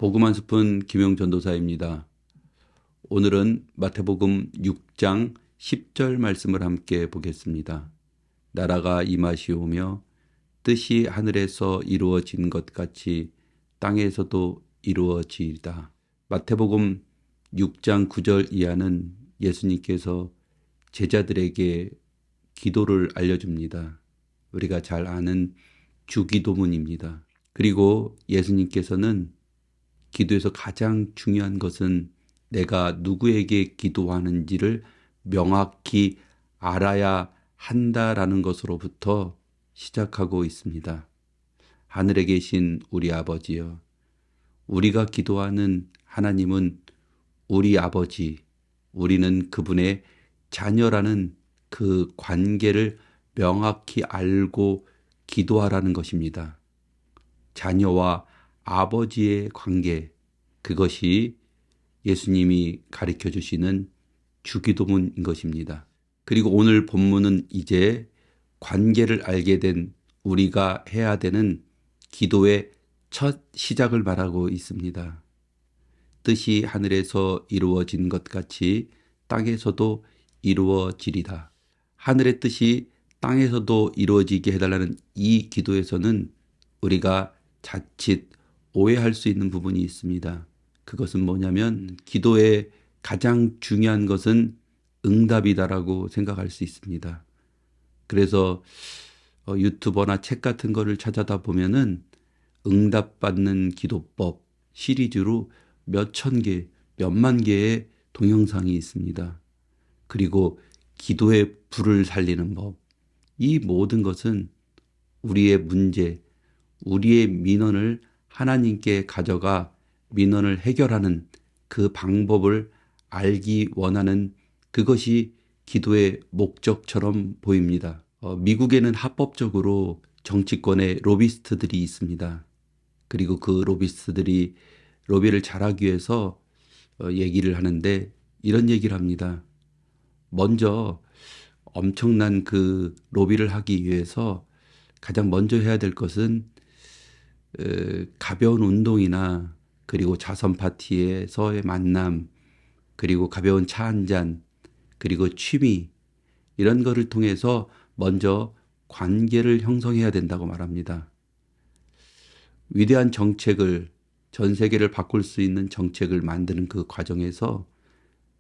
복음 한 스푼 김용전도사입니다. 오늘은 마태복음 6장 10절 말씀을 함께 보겠습니다. 나라가 임하시오며 뜻이 하늘에서 이루어진 것 같이 땅에서도 이루어지이다. 마태복음 6장 9절 이하는 예수님께서 제자들에게 기도를 알려줍니다. 우리가 잘 아는 주기도문입니다. 그리고 예수님께서는 기도에서 가장 중요한 것은 내가 누구에게 기도하는지를 명확히 알아야 한다라는 것으로부터 시작하고 있습니다. 하늘에 계신 우리 아버지여, 우리가 기도하는 하나님은 우리 아버지, 우리는 그분의 자녀라는 그 관계를 명확히 알고 기도하라는 것입니다. 자녀와 아버지의 관계, 그것이 예수님이 가르쳐 주시는 주기도문인 것입니다. 그리고 오늘 본문은 이제 관계를 알게 된 우리가 해야 되는 기도의 첫 시작을 말하고 있습니다. 뜻이 하늘에서 이루어진 것 같이 땅에서도 이루어지리다. 하늘의 뜻이 땅에서도 이루어지게 해달라는 이 기도에서는 우리가 자칫 오해할 수 있는 부분이 있습니다. 그것은 뭐냐면 기도의 가장 중요한 것은 응답이다라고 생각할 수 있습니다. 그래서 유튜버나 책 같은 거를 찾아다 보면은 응답받는 기도법 시리즈로 몇천 개, 몇만 개의 동영상이 있습니다. 그리고 기도의 불을 살리는 법. 이 모든 것은 우리의 문제, 우리의 민원을 하나님께 가져가 민원을 해결하는 그 방법을 알기 원하는 그것이 기도의 목적처럼 보입니다. 미국에는 합법적으로 정치권의 로비스트들이 있습니다. 그리고 그 로비스트들이 로비를 잘하기 위해서 얘기를 하는데 이런 얘기를 합니다. 먼저 엄청난 그 로비를 하기 위해서 가장 먼저 해야 될 것은 가벼운 운동이나 그리고 자선 파티에서의 만남, 그리고 가벼운 차 한 잔, 그리고 취미 이런 거를 통해서 먼저 관계를 형성해야 된다고 말합니다. 위대한 정책을 전 세계를 바꿀 수 있는 정책을 만드는 그 과정에서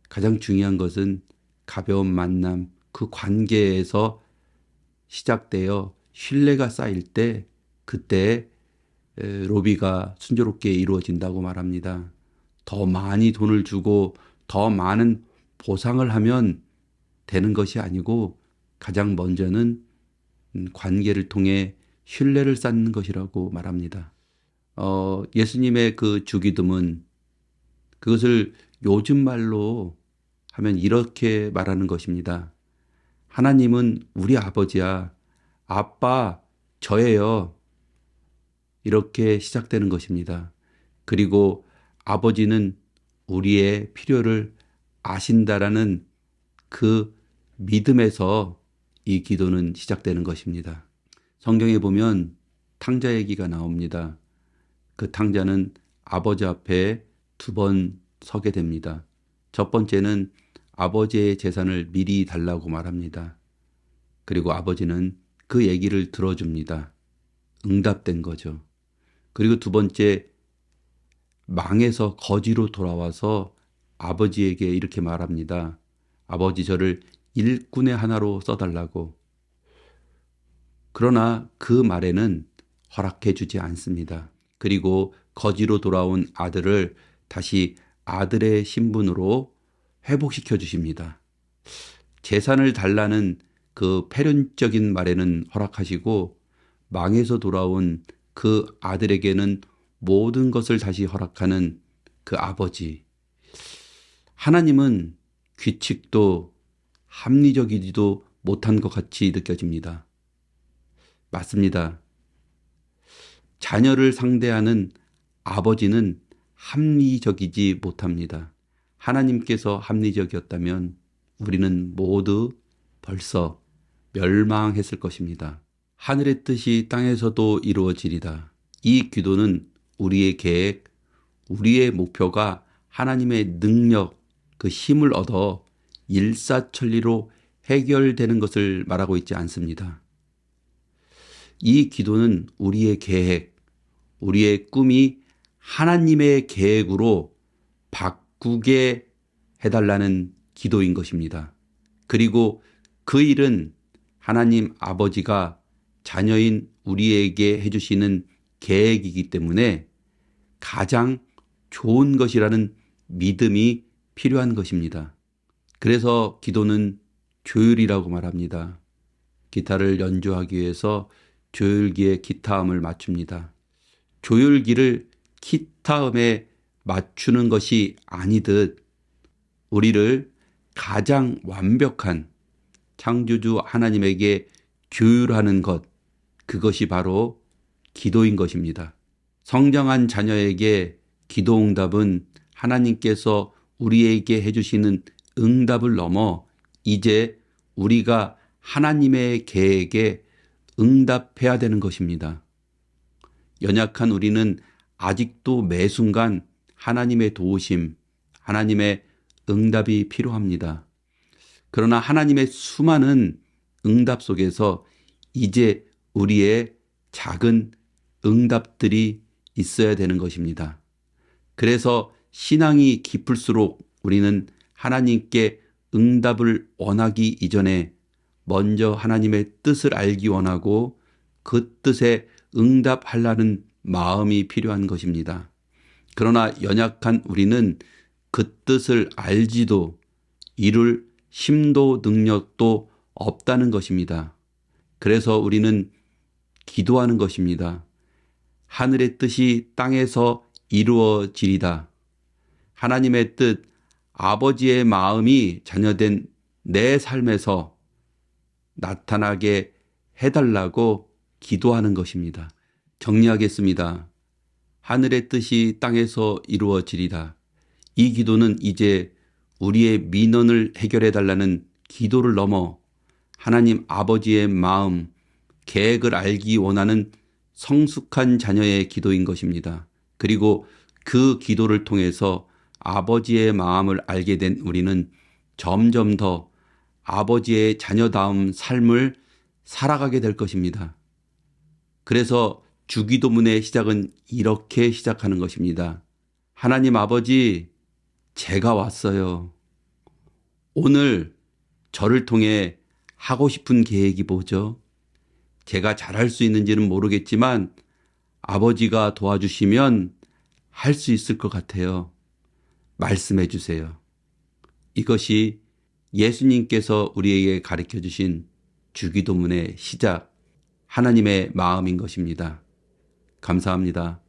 가장 중요한 것은 가벼운 만남, 그 관계에서 시작되어 신뢰가 쌓일 때 그때 로비가 순조롭게 이루어진다고 말합니다. 더 많이 돈을 주고 더 많은 보상을 하면 되는 것이 아니고 가장 먼저는 관계를 통해 신뢰를 쌓는 것이라고 말합니다. 예수님의 그 주기도문, 그것을 요즘 말로 하면 이렇게 말하는 것입니다. 하나님은 우리 아버지야. 아빠, 저예요. 이렇게 시작되는 것입니다. 그리고 아버지는 우리의 필요를 아신다라는 그 믿음에서 이 기도는 시작되는 것입니다. 성경에 보면 탕자 얘기가 나옵니다. 그 탕자는 아버지 앞에 두 번 서게 됩니다. 첫 번째는 아버지의 재산을 미리 달라고 말합니다. 그리고 아버지는 그 얘기를 들어줍니다. 응답된 거죠. 그리고 두 번째, 망해서 거지로 돌아와서 아버지에게 이렇게 말합니다. 아버지, 저를 일꾼의 하나로 써달라고. 그러나 그 말에는 허락해 주지 않습니다. 그리고 거지로 돌아온 아들을 다시 아들의 신분으로 회복시켜 주십니다. 재산을 달라는 그 패륜적인 말에는 허락하시고 망해서 돌아온 그 아들에게는 모든 것을 다시 허락하는 그 아버지. 하나님은 규칙도 합리적이지도 못한 것 같이 느껴집니다. 맞습니다. 자녀를 상대하는 아버지는 합리적이지 못합니다. 하나님께서 합리적이었다면 우리는 모두 벌써 멸망했을 것입니다. 하늘의 뜻이 땅에서도 이루어지리다. 이 기도는 우리의 계획, 우리의 목표가 하나님의 능력, 그 힘을 얻어 일사천리로 해결되는 것을 말하고 있지 않습니다. 이 기도는 우리의 계획, 우리의 꿈이 하나님의 계획으로 바꾸게 해달라는 기도인 것입니다. 그리고 그 일은 하나님 아버지가 자녀인 우리에게 해주시는 계획이기 때문에 가장 좋은 것이라는 믿음이 필요한 것입니다. 그래서 기도는 조율이라고 말합니다. 기타를 연주하기 위해서 조율기에 기타음을 맞춥니다. 조율기를 기타음에 맞추는 것이 아니듯 우리를 가장 완벽한 창조주 하나님에게 조율하는 것, 그것이 바로 기도인 것입니다. 성장한 자녀에게 기도응답은 하나님께서 우리에게 해주시는 응답을 넘어 이제 우리가 하나님의 계획에 응답해야 되는 것입니다. 연약한 우리는 아직도 매 순간 하나님의 도우심, 하나님의 응답이 필요합니다. 그러나 하나님의 수많은 응답 속에서 이제 우리의 작은 응답들이 있어야 되는 것입니다. 그래서 신앙이 깊을수록 우리는 하나님께 응답을 원하기 이전에 먼저 하나님의 뜻을 알기 원하고 그 뜻에 응답하려는 마음이 필요한 것입니다. 그러나 연약한 우리는 그 뜻을 알지도 이룰 힘도 능력도 없다는 것입니다. 그래서 우리는 기도하는 것입니다. 하늘의 뜻이 땅에서 이루어지리다. 하나님의 뜻, 아버지의 마음이 자녀된 내 삶에서 나타나게 해달라고 기도하는 것입니다. 정리하겠습니다. 하늘의 뜻이 땅에서 이루어지리다. 이 기도는 이제 우리의 민원을 해결해달라는 기도를 넘어 하나님 아버지의 마음, 계획을 알기 원하는 성숙한 자녀의 기도인 것입니다. 그리고 그 기도를 통해서 아버지의 마음을 알게 된 우리는 점점 더 아버지의 자녀다운 삶을 살아가게 될 것입니다. 그래서 주기도문의 시작은 이렇게 시작하는 것입니다. 하나님 아버지, 제가 왔어요. 오늘 저를 통해 하고 싶은 계획이 뭐죠? 제가 잘할 수 있는지는 모르겠지만 아버지가 도와주시면 할 수 있을 것 같아요. 말씀해 주세요. 이것이 예수님께서 우리에게 가르쳐 주신 주기도문의 시작, 하나님의 마음인 것입니다. 감사합니다.